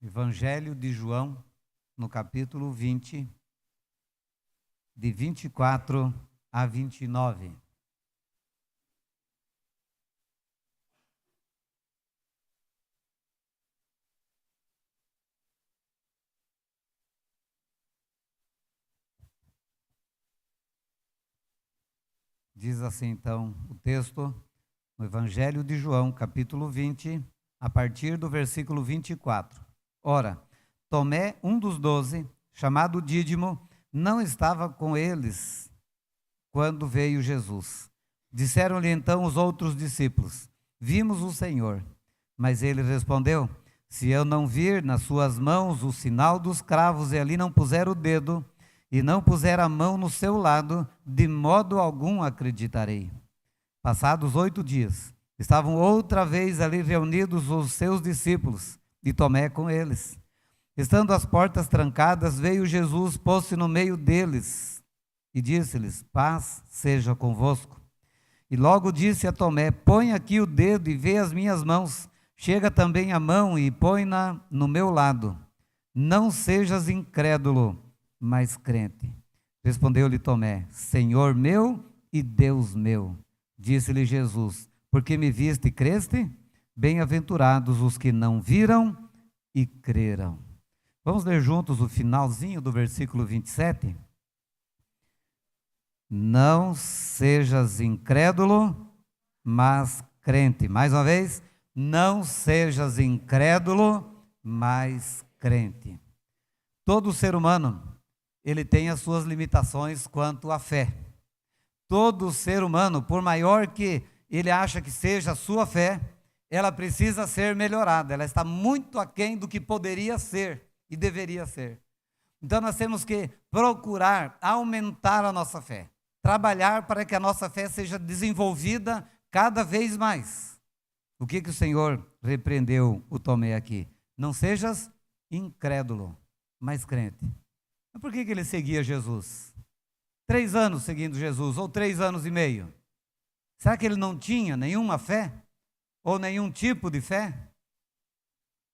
Evangelho de João, no capítulo 20, de 24 a 29. Diz assim então o texto, no Evangelho de João, capítulo 20, a partir do versículo 24. Ora, Tomé, um dos 12, chamado Dídimo, não estava com eles quando veio Jesus. Disseram-lhe então os outros discípulos: vimos o Senhor. Mas ele respondeu: se eu não vir nas suas mãos o sinal dos cravos e ali não puser o dedo, e não puser a mão no seu lado, de modo algum acreditarei. Passados 8 dias, estavam outra vez ali reunidos os seus discípulos, e Tomé com eles. Estando as portas trancadas, veio Jesus, pôs-se no meio deles, e disse-lhes: paz seja convosco. E logo disse a Tomé: põe aqui o dedo e vê as minhas mãos, chega também a mão e põe-na no meu lado. Não sejas incrédulo, mas crente. Respondeu-lhe Tomé: Senhor meu e Deus meu. Disse-lhe Jesus: porque me viste e creste? Bem-aventurados os que não viram e creram. Vamos ler juntos o finalzinho do versículo 27? Não sejas incrédulo, mas crente. Mais uma vez, não sejas incrédulo, mas crente. Todo ser humano, ele tem as suas limitações quanto à fé. Todo ser humano, por maior que ele acha que seja a sua fé, ela precisa ser melhorada. Ela está muito aquém do que poderia ser e deveria ser. Então nós temos que procurar aumentar a nossa fé. Trabalhar para que a nossa fé seja desenvolvida cada vez mais. O que o Senhor repreendeu o Tomé aqui? Não sejas incrédulo, mas crente. Mas por que ele seguia Jesus? 3 anos seguindo Jesus, ou 3 anos e meio. Será que ele não tinha nenhuma fé? Ou nenhum tipo de fé?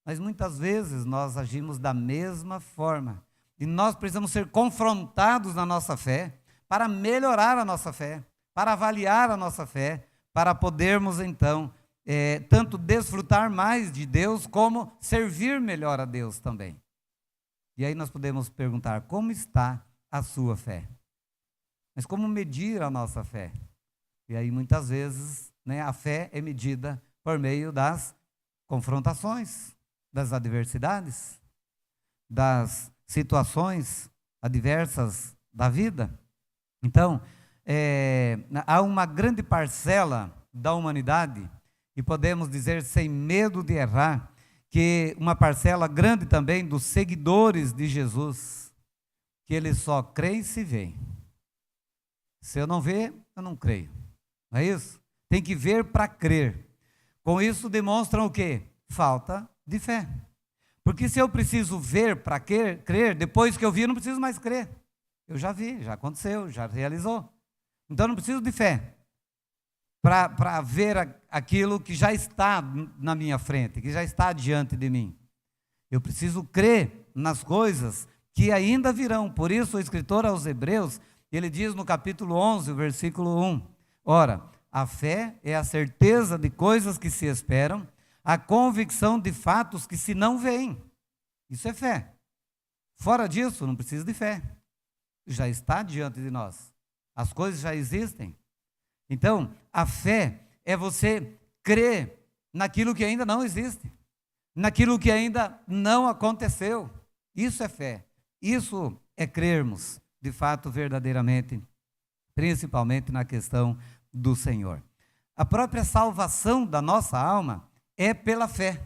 Mas muitas vezes nós agimos da mesma forma. E nós precisamos ser confrontados na nossa fé, para melhorar a nossa fé, para avaliar a nossa fé, para podermos então, tanto desfrutar mais de Deus, como servir melhor a Deus também. E aí nós podemos perguntar: como está a sua fé? Mas como medir a nossa fé? E aí muitas vezes, a fé é medida por meio das confrontações, das adversidades, das situações adversas da vida. Então, há uma grande parcela da humanidade, e podemos dizer sem medo de errar, que uma parcela grande também dos seguidores de Jesus, que eles só creem se veem. Se eu não ver, eu não creio. Não é isso? Tem que ver para crer. Com isso demonstram o quê? Falta de fé. Porque se eu preciso ver para crer, depois que eu vi, eu não preciso mais crer. Eu já vi, já aconteceu, já realizou. Então eu não preciso de fé para ver aquilo que já está na minha frente, que já está diante de mim. Eu preciso crer nas coisas que ainda virão. Por isso o escritor aos Hebreus, ele diz no capítulo 11, versículo 1, ora, a fé é a certeza de coisas que se esperam, a convicção de fatos que se não veem. Isso é fé. Fora disso, não precisa de fé. Já está diante de nós. As coisas já existem. Então, a fé é você crer naquilo que ainda não existe, naquilo que ainda não aconteceu. Isso é fé. Isso é crermos, de fato, verdadeiramente, principalmente na questão do Senhor. A própria salvação da nossa alma é pela fé.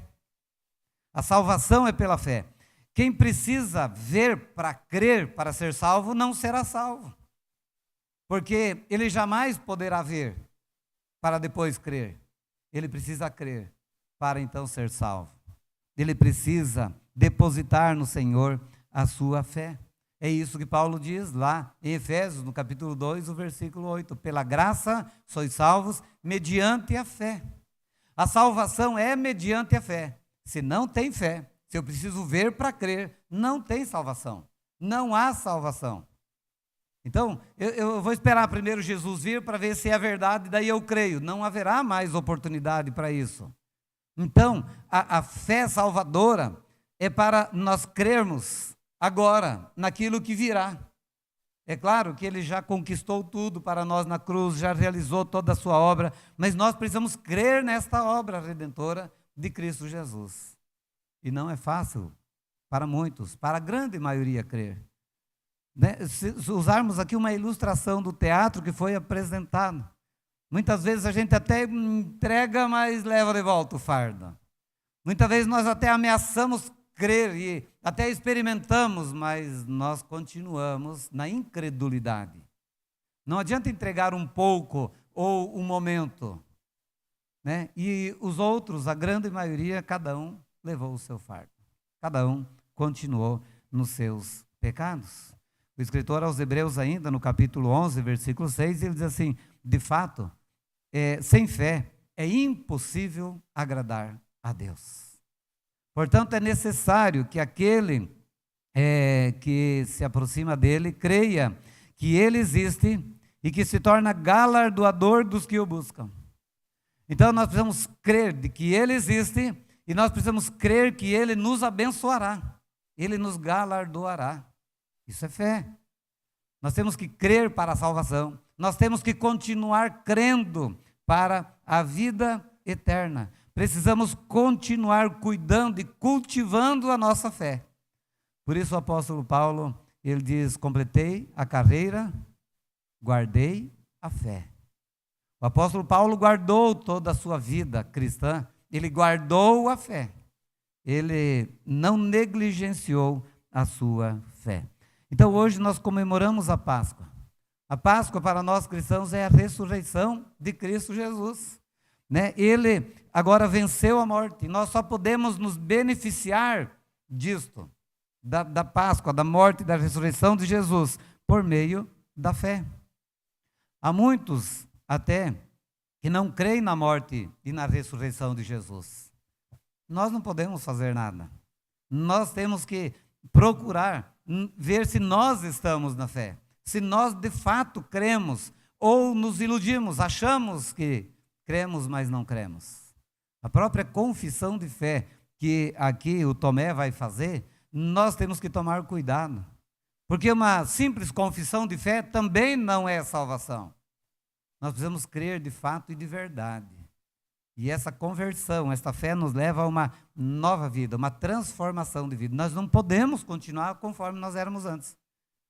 A salvação é pela fé. Quem precisa ver para crer, para ser salvo, não será salvo. Porque ele jamais poderá ver para depois crer. Ele precisa crer para então ser salvo. Ele precisa depositar no Senhor a sua fé. É isso que Paulo diz lá em Efésios, no capítulo 2, o versículo 8. Pela graça sois salvos mediante a fé. A salvação é mediante a fé. Se não tem fé, Se eu preciso ver para crer, não tem salvação. Não há salvação. Então, eu vou esperar primeiro Jesus vir para ver se é verdade, daí eu creio. Não haverá mais oportunidade para isso. Então, a fé salvadora é para nós crermos agora naquilo que virá. É claro que Ele já conquistou tudo para nós na cruz, já realizou toda a sua obra, mas nós precisamos crer nesta obra redentora de Cristo Jesus. E não é fácil para muitos, para a grande maioria crer. Né? Se usarmos aqui uma ilustração do teatro que foi apresentado, muitas vezes a gente até entrega, mas leva de volta o fardo. Muitas vezes nós até ameaçamos crer e até experimentamos, mas nós continuamos na incredulidade. Não adianta entregar um pouco ou um momento, né? E os outros, a grande maioria, cada um levou o seu fardo. Cada um continuou nos seus pecados. O escritor aos Hebreus ainda, no capítulo 11, versículo 6, ele diz assim, de fato, sem fé é impossível agradar a Deus. Portanto, é necessário que aquele que se aproxima dele creia que ele existe e que se torna galardoador dos que o buscam. Então, nós precisamos crer de que ele existe e nós precisamos crer que ele nos abençoará, ele nos galardoará. Isso é fé. Nós temos que crer para a salvação, nós temos que continuar crendo para a vida eterna. Precisamos continuar cuidando e cultivando a nossa fé. Por isso o apóstolo Paulo, ele diz, completei a carreira, guardei a fé. O apóstolo Paulo guardou toda a sua vida cristã, ele guardou a fé. Ele não negligenciou a sua fé. Então hoje nós comemoramos a Páscoa. A Páscoa para nós cristãos é a ressurreição de Cristo Jesus. Né? Ele agora venceu a morte, e nós só podemos nos beneficiar disto, da Páscoa, da morte e da ressurreição de Jesus, por meio da fé. Há muitos até que não creem na morte e na ressurreição de Jesus. Nós não podemos fazer nada. Nós temos que procurar ver se nós estamos na fé, se nós de fato cremos ou nos iludimos, achamos que cremos, mas não cremos. A própria confissão de fé que aqui o Tomé vai fazer, nós temos que tomar cuidado, porque uma simples confissão de fé também não é salvação. Nós precisamos crer de fato e de verdade. E essa conversão, essa fé nos leva a uma nova vida, uma transformação de vida. Nós não podemos continuar conforme nós éramos antes.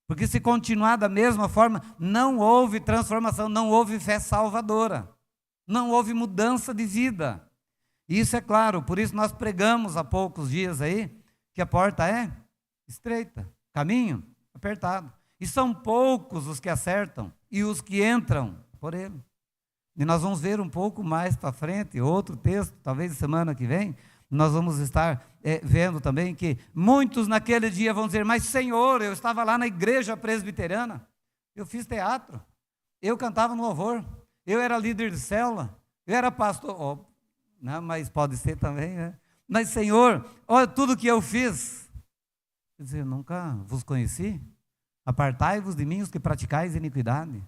Porque se continuar da mesma forma, não houve transformação, não houve fé salvadora. Não houve mudança de vida. E isso é claro, por isso nós pregamos há poucos dias aí, que a porta é estreita, caminho apertado. E são poucos os que acertam e os que entram por ele. E nós vamos ver um pouco mais para frente, outro texto, talvez semana que vem, nós vamos estar vendo também que muitos naquele dia vão dizer, mas Senhor, eu estava lá na igreja presbiteriana, eu fiz teatro, eu cantava no louvor, eu era líder de célula, eu era pastor, não, mas pode ser também, né? Mas Senhor, olha tudo que eu fiz. Quer dizer, nunca vos conheci, apartai-vos de mim os que praticais iniquidade.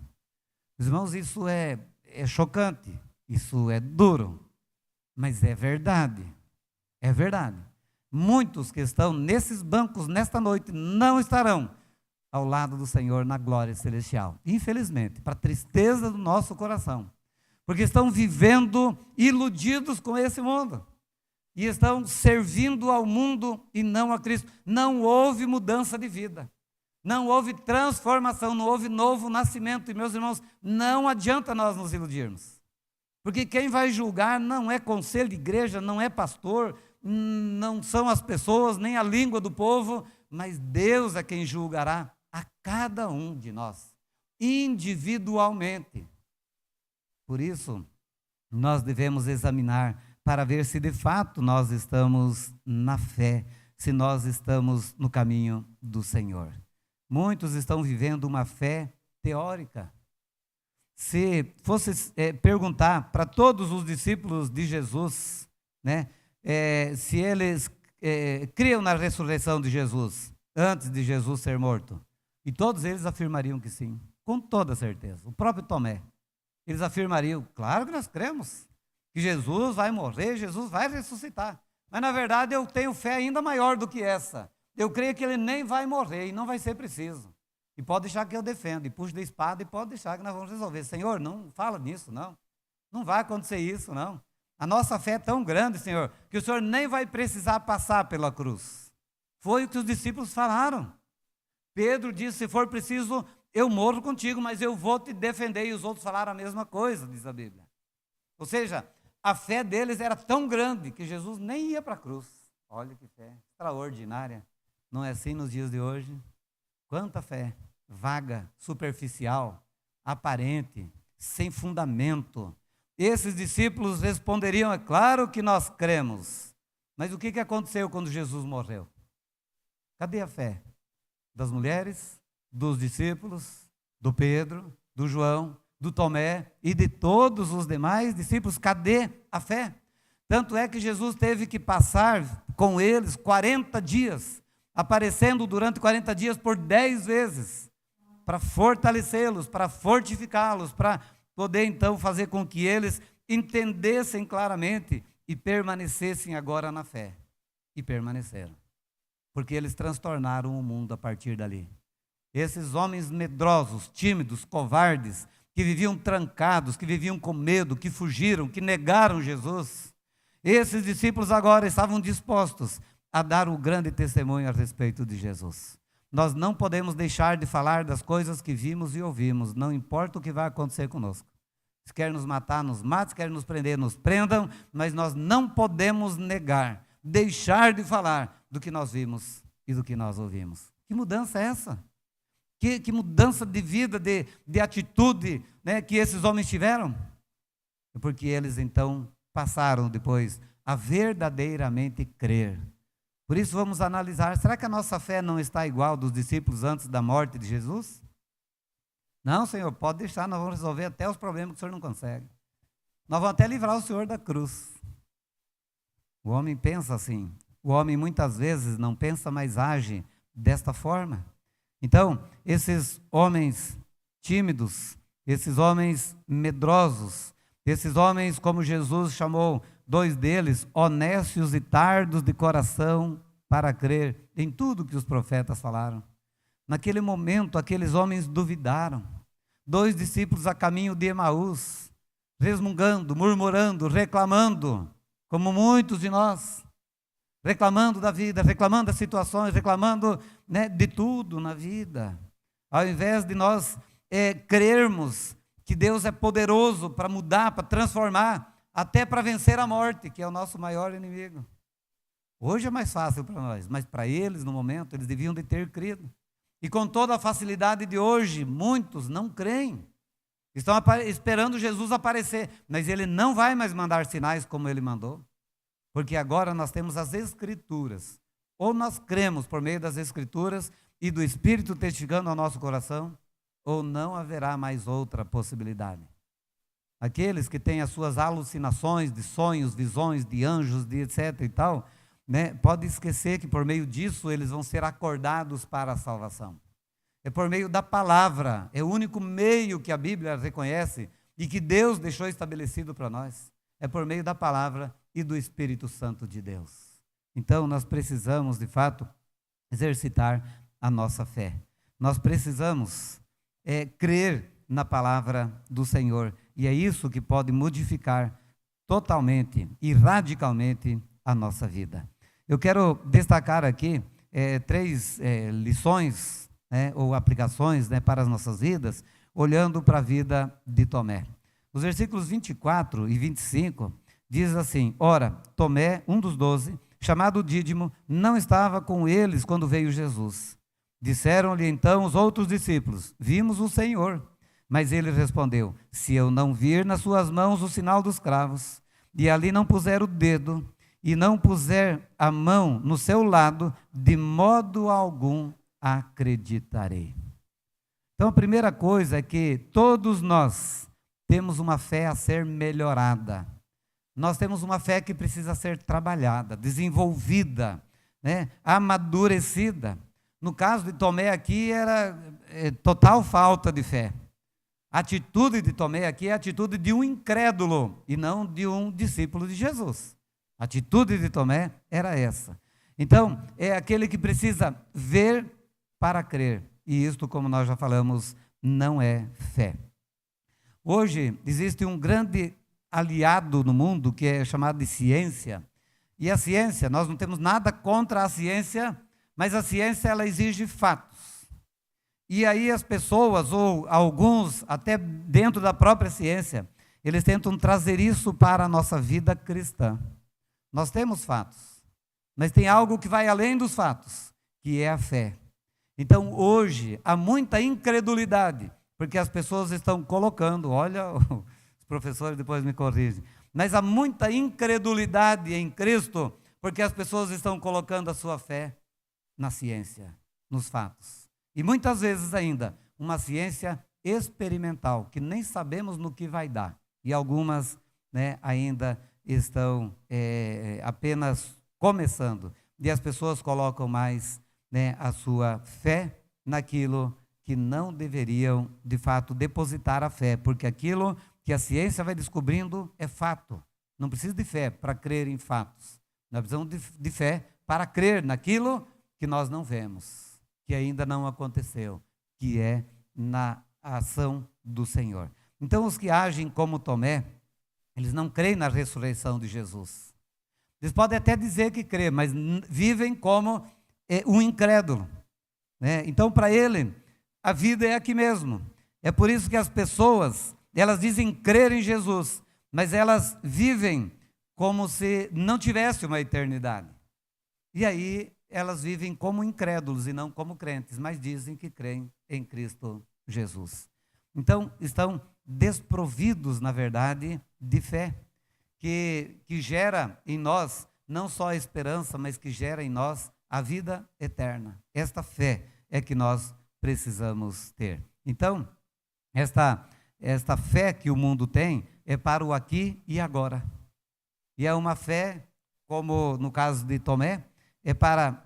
Meus irmãos, isso é chocante, isso é duro, mas é verdade, é verdade. Muitos que estão nesses bancos nesta noite não estarão ao lado do Senhor na glória celestial, infelizmente, para a tristeza do nosso coração, porque estão vivendo iludidos com esse mundo, e estão servindo ao mundo e não a Cristo. Não houve mudança de vida. Não houve transformação, não houve novo nascimento. E, meus irmãos, não adianta nós nos iludirmos. Porque quem vai julgar não é conselho de igreja, não é pastor, não são as pessoas, nem a língua do povo, mas Deus é quem julgará a cada um de nós, individualmente. Por isso, nós devemos examinar para ver se de fato nós estamos na fé, se nós estamos no caminho do Senhor. Muitos estão vivendo uma fé teórica. Se fosse perguntar para todos os discípulos de Jesus, né, se eles criam na ressurreição de Jesus, antes de Jesus ser morto? E todos eles afirmariam que sim, com toda certeza. O próprio Tomé, eles afirmariam, claro que nós cremos, que Jesus vai morrer, Jesus vai ressuscitar. Mas na verdade eu tenho fé ainda maior do que essa. Eu creio que ele nem vai morrer e não vai ser preciso. E pode deixar que eu defenda, e puxo da espada, e pode deixar que nós vamos resolver. Senhor, não fala nisso, não. Não vai acontecer isso, não. A nossa fé é tão grande, Senhor, que o Senhor nem vai precisar passar pela cruz. Foi o que os discípulos falaram. Pedro disse, se for preciso, eu morro contigo, mas eu vou te defender. E os outros falaram a mesma coisa, diz a Bíblia. Ou seja, a fé deles era tão grande que Jesus nem ia para a cruz. Olha que fé extraordinária. Não é assim nos dias de hoje? Quanta fé vaga, superficial, aparente, sem fundamento. Esses discípulos responderiam, é claro que nós cremos. Mas o que aconteceu quando Jesus morreu? Cadê a fé? Das mulheres, dos discípulos, do Pedro, do João, do Tomé e de todos os demais discípulos. Cadê a fé? Tanto é que Jesus teve que passar com eles 40 dias, aparecendo durante 40 dias por 10 vezes, para fortalecê-los, para fortificá-los, para poder então fazer com que eles entendessem claramente e permanecessem agora na fé. E permaneceram, porque eles transtornaram o mundo a partir dali. Esses homens medrosos, tímidos, covardes, que viviam trancados, que viviam com medo, que fugiram, que negaram Jesus, esses discípulos agora estavam dispostos a dar o grande testemunho a respeito de Jesus. Nós não podemos deixar de falar das coisas que vimos e ouvimos, não importa o que vai acontecer conosco. Se quer nos matar, nos mate, se quer nos prender, nos prendam, mas nós não podemos negar, deixar de falar do que nós vimos e do que nós ouvimos. Que mudança é essa? Que mudança de vida, de atitude, né, que esses homens tiveram? É porque eles então passaram depois a verdadeiramente crer. Por isso vamos analisar, será que a nossa fé não está igual dos discípulos antes da morte de Jesus? Não, Senhor, pode deixar, nós vamos resolver até os problemas que o Senhor não consegue. Nós vamos até livrar o Senhor da cruz. O homem pensa assim. O homem muitas vezes não pensa, mas age desta forma. Então, esses homens tímidos, esses homens medrosos, esses homens, como Jesus chamou 2 deles, honestos e tardos de coração para crer em tudo que os profetas falaram. Naquele momento, aqueles homens duvidaram. 2 discípulos a caminho de Emaús, resmungando, murmurando, reclamando, como muitos de nós, reclamando da vida, reclamando das situações, reclamando, né, de tudo na vida. Ao invés de nós crermos que Deus é poderoso para mudar, para transformar, até para vencer a morte, que é o nosso maior inimigo. Hoje é mais fácil para nós, mas para eles, no momento, eles deviam de ter crido. E com toda a facilidade de hoje, muitos não creem. Estão esperando Jesus aparecer, mas ele não vai mais mandar sinais como ele mandou. Porque agora nós temos as Escrituras. Ou nós cremos por meio das Escrituras e do Espírito testificando ao nosso coração, ou não haverá mais outra possibilidade. Aqueles que têm as suas alucinações de sonhos, visões de anjos, de etc. e tal, né, pode esquecer que por meio disso eles vão ser acordados para a salvação. É por meio da palavra, é o único meio que a Bíblia reconhece e que Deus deixou estabelecido para nós. É por meio da palavra e do Espírito Santo de Deus. Então nós precisamos, de fato, exercitar a nossa fé. Nós precisamos crer na palavra do Senhor. E é isso que pode modificar totalmente e radicalmente a nossa vida. Eu quero destacar aqui 3 lições, ou aplicações, para as nossas vidas, olhando para a vida de Tomé. Os versículos 24 e 25 diz assim: ora, Tomé, um dos 12, chamado Dídimo, não estava com eles quando veio Jesus. Disseram-lhe então os outros discípulos: vimos o Senhor. Mas ele respondeu: se eu não vir nas suas mãos o sinal dos cravos, e ali não puser o dedo, e não puser a mão no seu lado, de modo algum acreditarei. Então a primeira coisa é que todos nós temos uma fé a ser melhorada. Nós temos uma fé que precisa ser trabalhada, desenvolvida, né, amadurecida. No caso de Tomé aqui era total falta de fé. A atitude de Tomé aqui é a atitude de um incrédulo e não de um discípulo de Jesus. A atitude de Tomé era essa. Então, é aquele que precisa ver para crer. E isto, como nós já falamos, não é fé. Hoje, existe um grande aliado no mundo que é chamado de ciência. E a ciência, nós não temos nada contra a ciência, mas a ciência ela exige fatos. E aí as pessoas, ou alguns, até dentro da própria ciência, eles tentam trazer isso para a nossa vida cristã. Nós temos fatos, mas tem algo que vai além dos fatos, que é a fé. Então hoje há muita incredulidade, porque as pessoas estão colocando, olha, os professores depois me corrigem, mas há muita incredulidade em Cristo, porque as pessoas estão colocando a sua fé na ciência, nos fatos. E muitas vezes ainda, uma ciência experimental, que nem sabemos no que vai dar. E algumas, né, ainda estão apenas começando. E as pessoas colocam mais, né, a sua fé naquilo que não deveriam, de fato, depositar a fé. Porque aquilo que a ciência vai descobrindo é fato. Não precisa de fé para crer em fatos. Nós precisamos de fé para crer naquilo que nós não vemos, que ainda não aconteceu, que é na ação do Senhor. Então, os que agem como Tomé, eles não creem na ressurreição de Jesus. Eles podem até dizer que crê, mas vivem como um incrédulo, né? Então, para ele, a vida é aqui mesmo. É por isso que as pessoas, elas dizem crer em Jesus, mas elas vivem como se não tivesse uma eternidade. E aí, elas vivem como incrédulos e não como crentes, mas dizem que creem em Cristo Jesus. Então, estão desprovidos, na verdade, de fé, que gera em nós não só a esperança, mas que gera em nós a vida eterna. Esta fé é que nós precisamos ter. Então, esta fé que o mundo tem é para o aqui e agora. E é uma fé, como no caso de Tomé,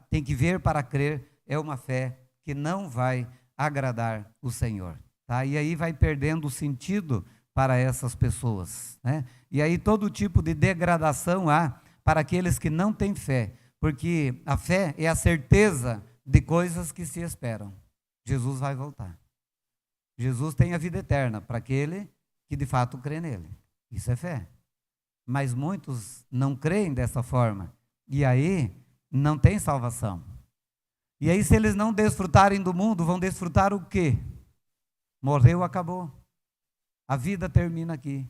tem que ver para crer, é uma fé que não vai agradar o Senhor. Tá? E aí vai perdendo o sentido para essas pessoas, né? E aí todo tipo de degradação há para aqueles que não têm fé, porque a fé é a certeza de coisas que se esperam. Jesus vai voltar. Jesus tem a vida eterna para aquele que de fato crê nele. Isso é fé. Mas muitos não creem dessa forma. E aí não tem salvação. E aí, se eles não desfrutarem do mundo, vão desfrutar o quê? Morreu, acabou. A vida termina aqui.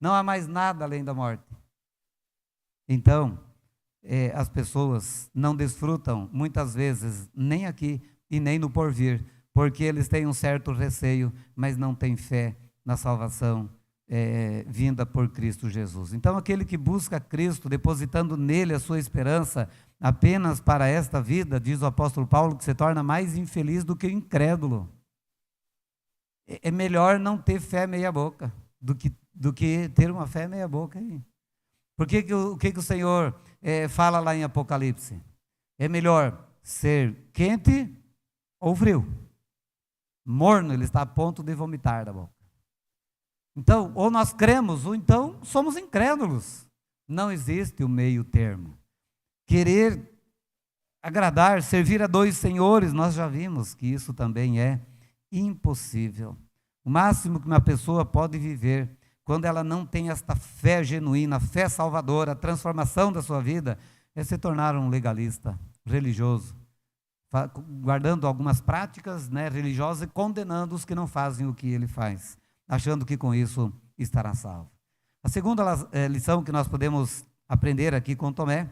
Não há mais nada além da morte. Então, as pessoas não desfrutam, muitas vezes, nem aqui e nem no porvir, porque eles têm um certo receio, mas não têm fé na salvação vinda por Cristo Jesus. Então, aquele que busca Cristo, depositando nele a sua esperança apenas para esta vida, diz o apóstolo Paulo, que se torna mais infeliz do que o incrédulo. É melhor não ter fé meia boca do que ter uma fé meia boca aí. Por que o Senhor fala lá em Apocalipse? É melhor ser quente ou frio. Morno, ele está a ponto de vomitar da boca. Então, ou nós cremos, ou então somos incrédulos. Não existe o meio termo. Querer agradar, servir a dois senhores, nós já vimos que isso também é impossível. O máximo que uma pessoa pode viver, quando ela não tem esta fé genuína, fé salvadora, a transformação da sua vida, é se tornar um legalista religioso, guardando algumas práticas, né, religiosas e condenando os que não fazem o que ele faz, achando que com isso estará salvo. A segunda lição que nós podemos aprender aqui com Tomé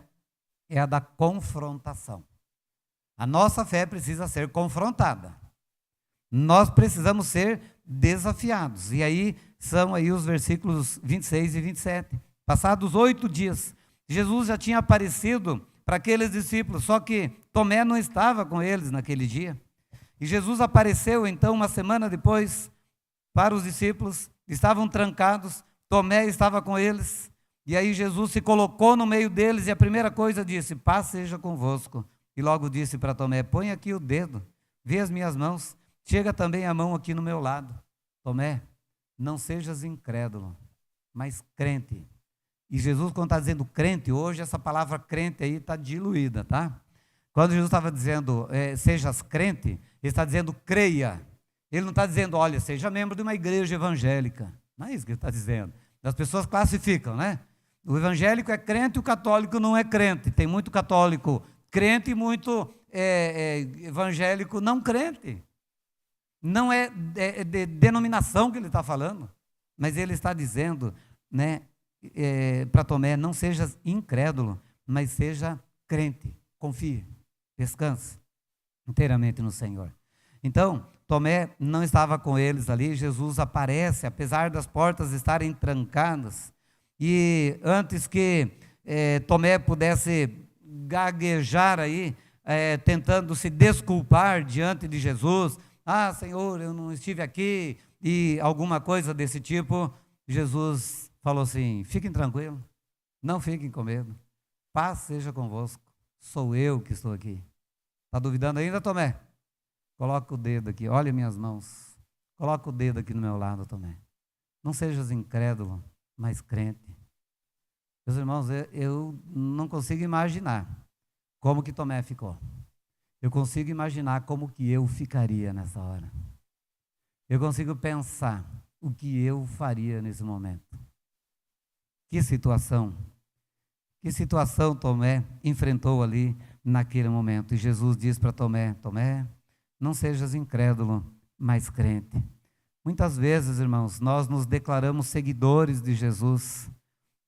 é a da confrontação. A nossa fé precisa ser confrontada. Nós precisamos ser desafiados. E aí são aí os versículos 26 e 27. Passados 8 dias, Jesus já tinha aparecido para aqueles discípulos, só que Tomé não estava com eles naquele dia. E Jesus apareceu então uma semana depois para os discípulos, estavam trancados, Tomé estava com eles, E aí Jesus se colocou no meio deles e a primeira coisa disse: paz seja convosco. E logo disse para Tomé: põe aqui o dedo, vê as minhas mãos, chega também a mão aqui no meu lado. Tomé, não sejas incrédulo, mas crente. E Jesus, quando está dizendo crente, hoje essa palavra crente aí está diluída, tá? Quando Jesus estava dizendo sejas crente, ele está dizendo creia. Ele não está dizendo, olha, seja membro de uma igreja evangélica. Não é isso que ele está dizendo. As pessoas classificam, né? O evangélico é crente, o católico não é crente. Tem muito católico crente e muito evangélico não crente. Não é de denominação que ele está falando, mas ele está dizendo, né, para Tomé: não seja incrédulo, mas seja crente. Confie, descanse inteiramente no Senhor. Então, Tomé não estava com eles ali. Jesus aparece, apesar das portas estarem trancadas. E antes que Tomé pudesse gaguejar aí, tentando se desculpar diante de Jesus: ah, Senhor, eu não estive aqui, e alguma coisa desse tipo, Jesus falou assim: fiquem tranquilos, não fiquem com medo, paz seja convosco, sou eu que estou aqui. Está duvidando ainda, Tomé? Coloca o dedo aqui, olha minhas mãos, coloca o dedo aqui no meu lado, Tomé. Não sejas incrédulo, mas crente. Meus irmãos, eu não consigo imaginar como que Tomé ficou. Eu consigo imaginar como que eu ficaria nessa hora. Eu consigo pensar o que eu faria nesse momento. Que situação Tomé enfrentou ali naquele momento. E Jesus diz para Tomé: Tomé, não sejas incrédulo, mas crente. Muitas vezes, irmãos, nós nos declaramos seguidores de Jesus,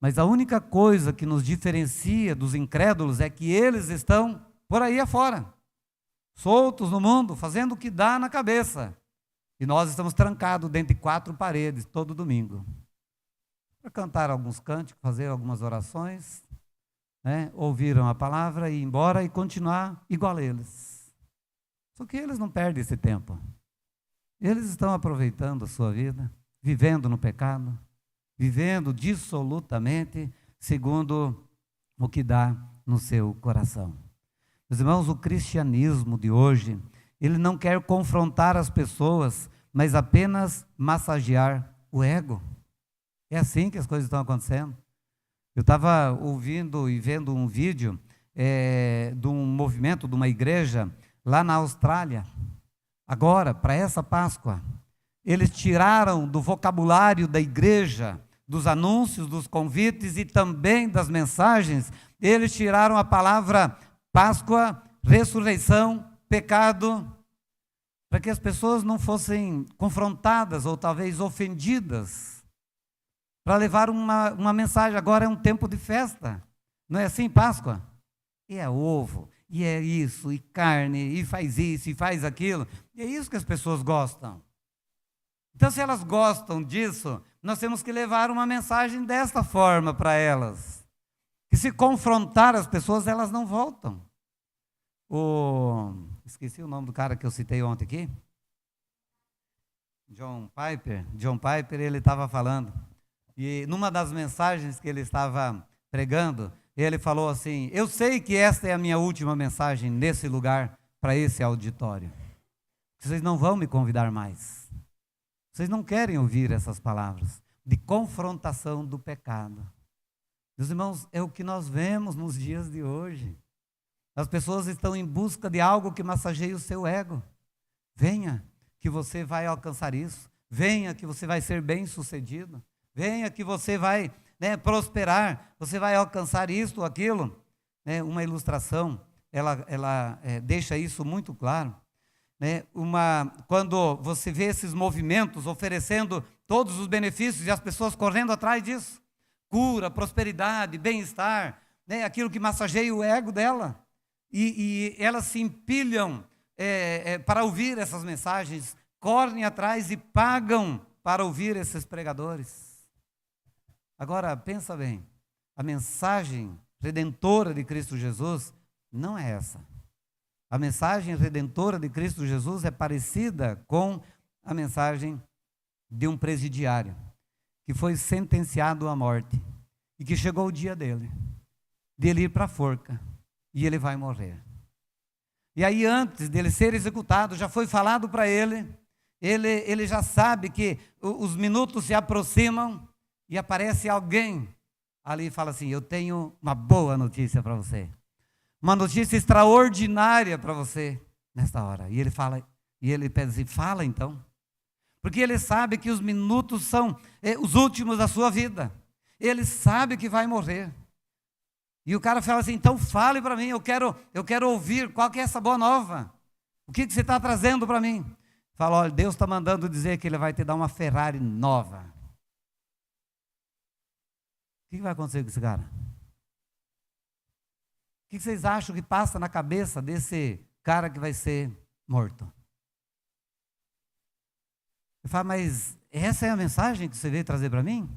mas a única coisa que nos diferencia dos incrédulos é que eles estão por aí afora, soltos no mundo, fazendo o que dá na cabeça. E nós estamos trancados dentro de 4 paredes todo domingo, para cantar alguns cânticos, fazer algumas orações, né? Ouviram a palavra e ir embora e continuar igual a eles. Só que eles não perdem esse tempo. Eles estão aproveitando a sua vida, vivendo no pecado, vivendo dissolutamente segundo o que dá no seu coração. Meus irmãos, o cristianismo de hoje, ele não quer confrontar as pessoas, mas apenas massagear o ego. É assim que as coisas estão acontecendo. Eu estava ouvindo e vendo um vídeo de um movimento, de uma igreja lá na Austrália. Agora, para essa Páscoa, eles tiraram do vocabulário da igreja, dos anúncios, dos convites e também das mensagens, eles tiraram a palavra Páscoa, ressurreição, pecado, para que as pessoas não fossem confrontadas ou talvez ofendidas, para levar uma mensagem. Agora é um tempo de festa, não é assim, Páscoa? E é ovo, e é isso, e carne, e faz isso, e faz aquilo, e é isso que as pessoas gostam. Então, se elas gostam disso, nós temos que levar uma mensagem desta forma para elas, que se confrontar as pessoas, elas não voltam. Esqueci o nome do cara que eu citei ontem aqui, John Piper, ele estava falando, e numa das mensagens que ele estava pregando, ele falou assim: eu sei que esta é a minha última mensagem nesse lugar, para esse auditório. Vocês não vão me convidar mais. Vocês não querem ouvir essas palavras de confrontação do pecado. Meus irmãos, é o que nós vemos nos dias de hoje. As pessoas estão em busca de algo que massageie o seu ego. Venha, que você vai alcançar isso. Venha, que você vai ser bem-sucedido. Venha, que você vai prosperar. Você vai alcançar isto ou aquilo. Uma ilustração, ela deixa isso muito claro. Quando você vê esses movimentos oferecendo todos os benefícios e as pessoas correndo atrás disso, cura, prosperidade, bem-estar, aquilo que massageia o ego dela, e elas se empilham para ouvir essas mensagens, correm atrás e pagam para ouvir esses pregadores. Agora, pensa bem, a mensagem redentora de Cristo Jesus não é essa. A mensagem redentora de Cristo Jesus é parecida com a mensagem de um presidiário que foi sentenciado à morte. e que chegou o dia dele ir para a forca, e ele vai morrer. E aí, antes dele ser executado, já foi falado para ele já sabe que os minutos se aproximam, e aparece alguém ali e fala assim: eu tenho uma boa notícia para você, uma notícia extraordinária para você nesta hora. E ele fala, e ele pede assim: fala então, porque ele sabe que os minutos são os últimos da sua vida, ele sabe que vai morrer. E o cara fala assim: então fale para mim, eu quero ouvir, qual que é essa boa nova? O que você está trazendo para mim? Fala: olha, Deus está mandando dizer que Ele vai te dar uma Ferrari nova. O que vai acontecer com esse cara? O que vocês acham que passa na cabeça desse cara que vai ser morto? Eu falo: mas essa é a mensagem que você veio trazer para mim?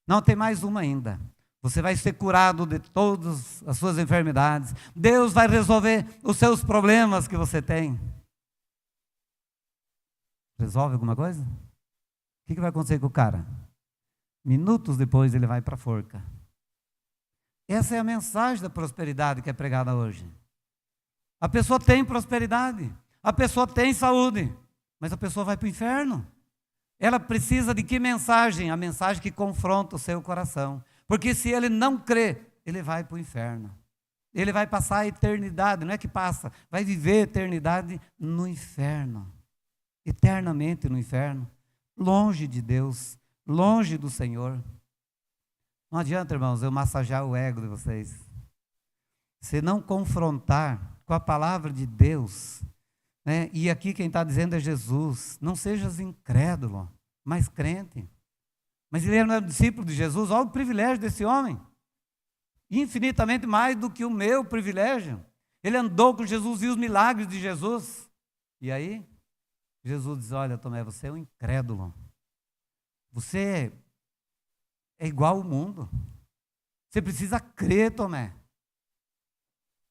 Não, tem mais uma ainda. Você vai ser curado de todas as suas enfermidades. Deus vai resolver os seus problemas que você tem. Resolve alguma coisa? O que vai acontecer com o cara? Minutos depois ele vai para a forca. Essa é a mensagem da prosperidade que é pregada hoje. A pessoa tem prosperidade, a pessoa tem saúde, mas a pessoa vai para o inferno. Ela precisa de que mensagem? A mensagem que confronta o seu coração. Porque se ele não crê, ele vai para o inferno. Ele vai passar a eternidade, não é que passa, vai viver a eternidade no inferno. Eternamente no inferno, longe de Deus, longe do Senhor. Não adianta, irmãos, eu massagear o ego de vocês. Se não confrontar com a palavra de Deus, né? E aqui quem está dizendo é Jesus: não sejas incrédulo, mas crente. Mas ele era um discípulo de Jesus. Olha o privilégio desse homem, infinitamente mais do que o meu privilégio. Ele andou com Jesus, viu os milagres de Jesus. E aí, Jesus diz: olha, Tomé, você é um incrédulo. Você é igual ao mundo. Você precisa crer, Tomé.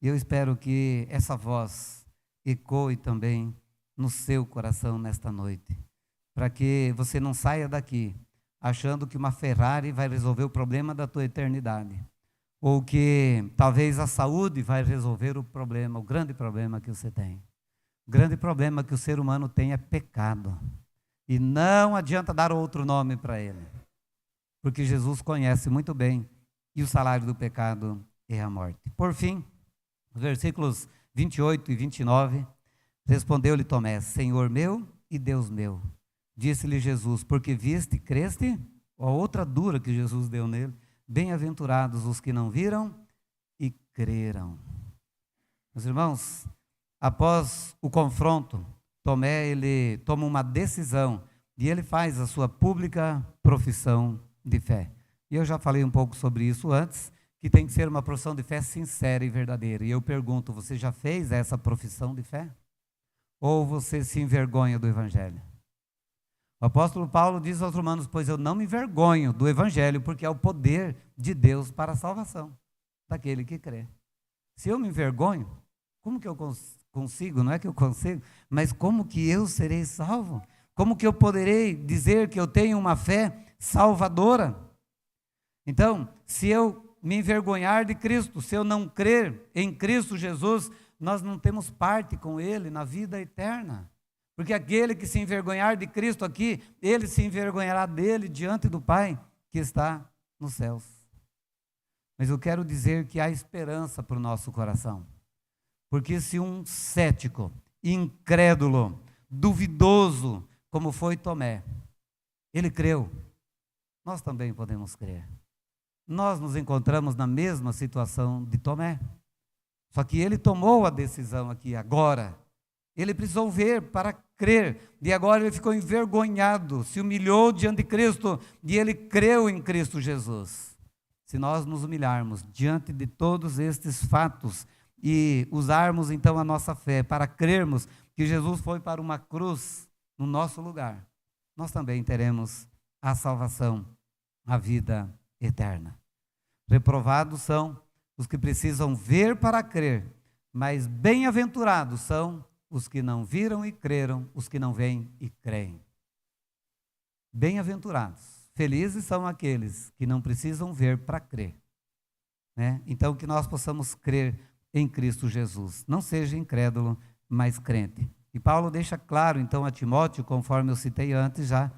E eu espero que essa voz ecoe também no seu coração nesta noite, para que você não saia daqui achando que uma Ferrari vai resolver o problema da tua eternidade, ou que talvez a saúde vai resolver o problema, o grande problema que você tem. O grande problema que o ser humano tem é pecado, e não adianta dar outro nome para ele, porque Jesus conhece muito bem, e o salário do pecado é a morte. Por fim, os versículos 28 e 29, respondeu-lhe Tomé: Senhor meu e Deus meu. Disse-lhe Jesus: porque viste e creste? A outra dura que Jesus deu nele: bem-aventurados os que não viram e creram. Meus irmãos, após o confronto, Tomé, ele toma uma decisão e ele faz a sua pública profissão de fé. E eu já falei um pouco sobre isso antes, que tem que ser uma profissão de fé sincera e verdadeira. E eu pergunto: você já fez essa profissão de fé? Ou você se envergonha do Evangelho? O apóstolo Paulo diz aos Romanos: pois eu não me envergonho do Evangelho, porque é o poder de Deus para a salvação daquele que crê. Se eu me envergonho, como que eu consigo? Não é que eu consigo, mas como que eu serei salvo? Como que eu poderei dizer que eu tenho uma fé salvadora? Então, se eu me envergonhar de Cristo, se eu não crer em Cristo Jesus, nós não temos parte com Ele na vida eterna. Porque aquele que se envergonhar de Cristo aqui, ele se envergonhará dele diante do Pai que está nos céus. Mas eu quero dizer que há esperança para o nosso coração. Porque se um cético, incrédulo, duvidoso, como foi Tomé, ele creu, nós também podemos crer. Nós nos encontramos na mesma situação de Tomé. Só que ele tomou a decisão aqui agora. Ele precisou ver para crer, e agora ele ficou envergonhado, se humilhou diante de Cristo, e ele creu em Cristo Jesus. Se nós nos humilharmos diante de todos estes fatos, e usarmos então a nossa fé para crermos que Jesus foi para uma cruz no nosso lugar, nós também teremos a salvação, a vida eterna. Reprovados são os que precisam ver para crer, mas bem-aventurados são os que não viram e creram, os que não veem e creem. Bem-aventurados. felizes são aqueles que não precisam ver para crer, né? Então, que nós possamos crer em Cristo Jesus. Não seja incrédulo, mas crente. E Paulo deixa claro, então, a Timóteo, conforme eu citei antes já,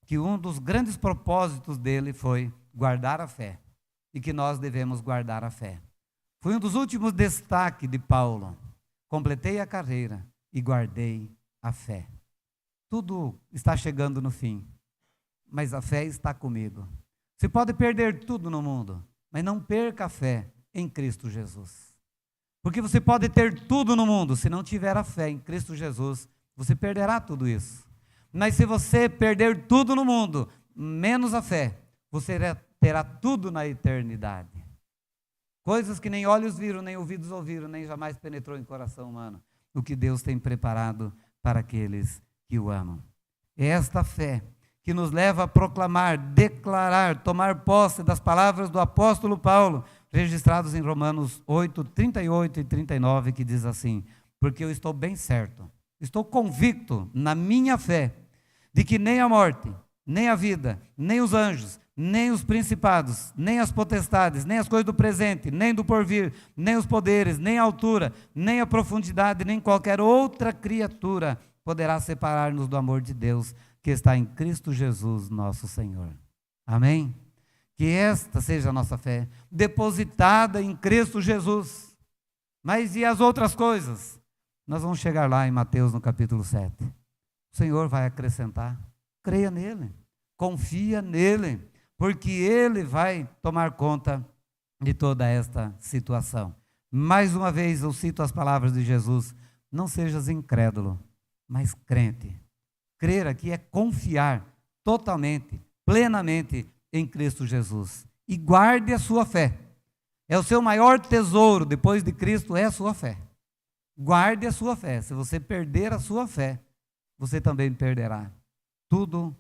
que um dos grandes propósitos dele foi guardar a fé, e que nós devemos guardar a fé. Foi um dos últimos destaques de Paulo. Completei a carreira e guardei a fé. Tudo está chegando no fim, mas a fé está comigo. Você pode perder tudo no mundo, mas não perca a fé em Cristo Jesus. Porque você pode ter tudo no mundo, se não tiver a fé em Cristo Jesus, você perderá tudo isso. Mas se você perder tudo no mundo, menos a fé, você terá tudo na eternidade. Coisas que nem olhos viram, nem ouvidos ouviram, nem jamais penetrou em coração humano. O que Deus tem preparado para aqueles que o amam. É esta fé que nos leva a proclamar, declarar, tomar posse das palavras do apóstolo Paulo, registrados em Romanos 8, 38 e 39, que diz assim: porque eu estou bem certo, estou convicto na minha fé, de que nem a morte, nem a vida, nem os anjos, nem os principados, nem as potestades, nem as coisas do presente, nem do porvir, nem os poderes, nem a altura, nem a profundidade, nem qualquer outra criatura poderá separar-nos do amor de Deus que está em Cristo Jesus, nosso Senhor. Amém? Que esta seja a nossa fé, depositada em Cristo Jesus. Mas e as outras coisas? Nós vamos chegar lá em Mateus, no capítulo 7. O Senhor vai acrescentar. Creia nele, confia nele, porque ele vai tomar conta de toda esta situação. Mais uma vez eu cito as palavras de Jesus: não sejas incrédulo, mas crente. Crer aqui é confiar totalmente, plenamente em Cristo Jesus. E guarde a sua fé. É o seu maior tesouro depois de Cristo, é a sua fé. Guarde a sua fé. Se você perder a sua fé, você também perderá tudo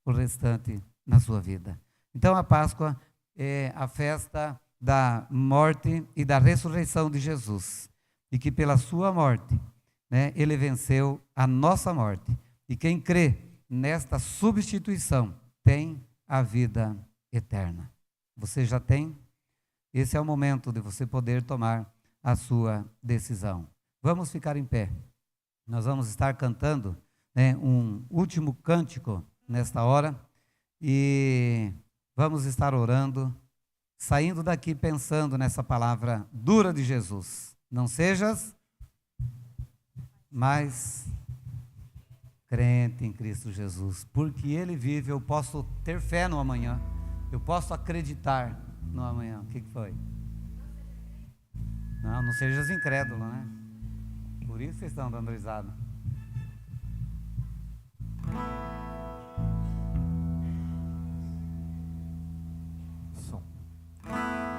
o restante na sua vida. Então a Páscoa é a festa da morte e da ressurreição de Jesus. E que pela sua morte, né, ele venceu a nossa morte. E quem crê nesta substituição tem a vida eterna. Você já tem? Esse é o momento de você poder tomar a sua decisão. Vamos ficar em pé. Nós vamos estar cantando, né, um último cântico nesta hora e vamos estar orando, saindo daqui pensando nessa palavra dura de Jesus. Não sejas mais crente em Cristo Jesus, porque Ele vive. Eu posso ter fé no amanhã, eu posso acreditar no amanhã. O que foi? Não sejas incrédulo, né? Por isso vocês estão dando risada.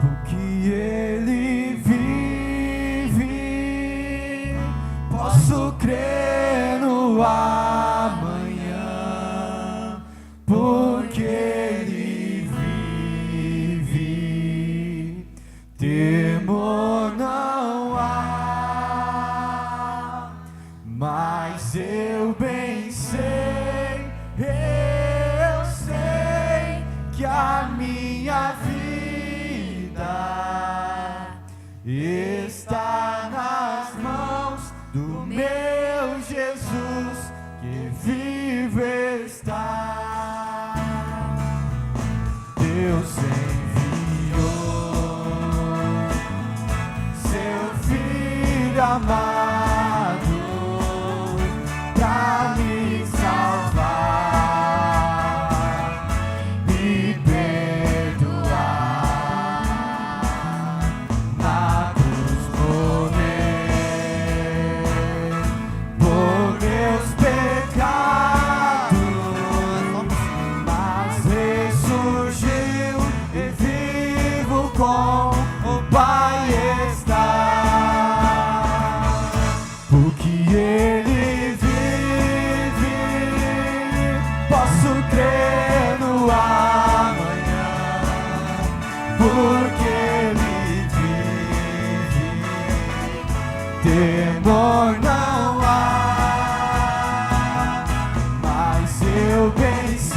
Porque Ele vive, posso crer no amanhã, porque Ele vive, temor não há, mas eu bem sei, eu sei que a minha vida está nas mãos do meu Jesus, que vivo está. Deus enviou seu Filho amado pra me salvar e perdoar. Na cruz morrer por meus pecados, mas ressurgiu e vivo com o Pai está. Porque Ele vive, posso crer no amanhã, porque Ele vive, temor não há, mas eu bem sei,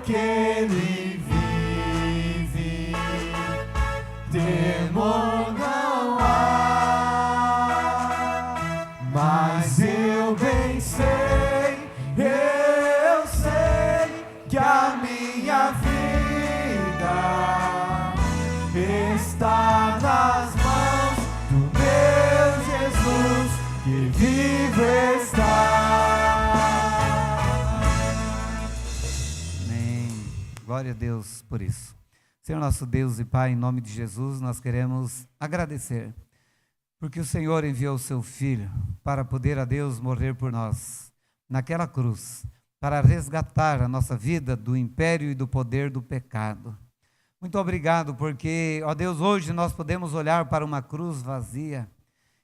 porque Ele vive, temor não há. Mas eu bem sei, eu sei que a minha vida está nas mãos do meu Jesus, que vivo está. Amém. Glória a Deus por isso. Senhor nosso Deus e Pai, em nome de Jesus, nós queremos agradecer, porque o Senhor enviou o seu Filho para poder, a Deus, morrer por nós, naquela cruz, para resgatar a nossa vida do império e do poder do pecado. Muito obrigado, porque, ó Deus, hoje nós podemos olhar para uma cruz vazia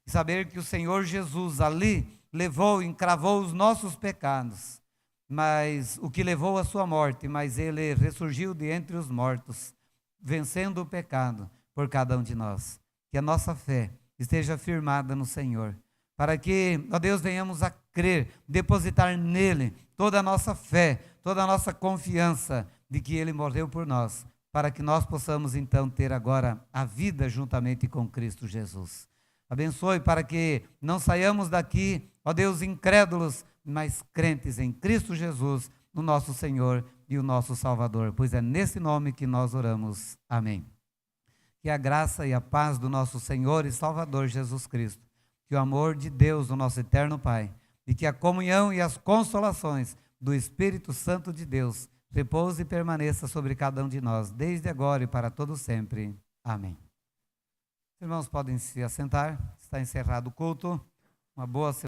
e saber que o Senhor Jesus ali levou, encravou os nossos pecados, mas o que levou à sua morte, mas Ele ressurgiu de entre os mortos, vencendo o pecado por cada um de nós. Que a nossa fé esteja firmada no Senhor, para que, ó Deus, venhamos a crer, depositar nele toda a nossa fé, toda a nossa confiança de que Ele morreu por nós, para que nós possamos então ter agora a vida juntamente com Cristo Jesus. Abençoe para que não saiamos daqui, ó Deus, incrédulos, mas crentes em Cristo Jesus, no nosso Senhor e o nosso Salvador, pois é nesse nome que nós oramos. Amém. Que a graça e a paz do nosso Senhor e Salvador Jesus Cristo, que o amor de Deus, o nosso eterno Pai, e que a comunhão e as consolações do Espírito Santo de Deus repouse e permaneça sobre cada um de nós, desde agora e para todo sempre. Amém. Os irmãos podem se assentar, está encerrado o culto. Uma boa semana.